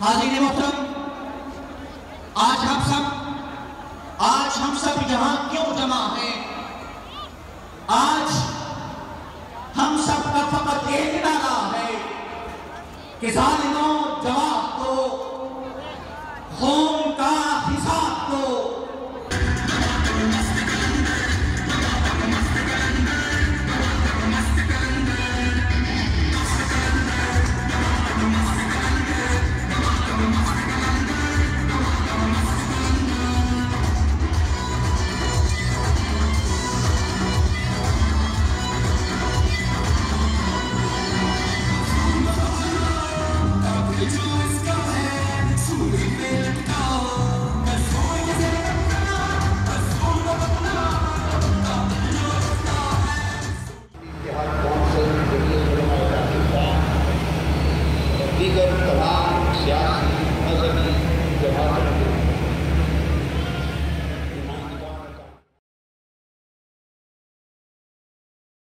हाज़िर मोहतरम, आज हम सब यहाँ क्यों जमा हैं? आज हम सब का फकत एक नारा है कि जालिमों जवाब दो, खून का हिसाब दो। दीगर तमाम सियासी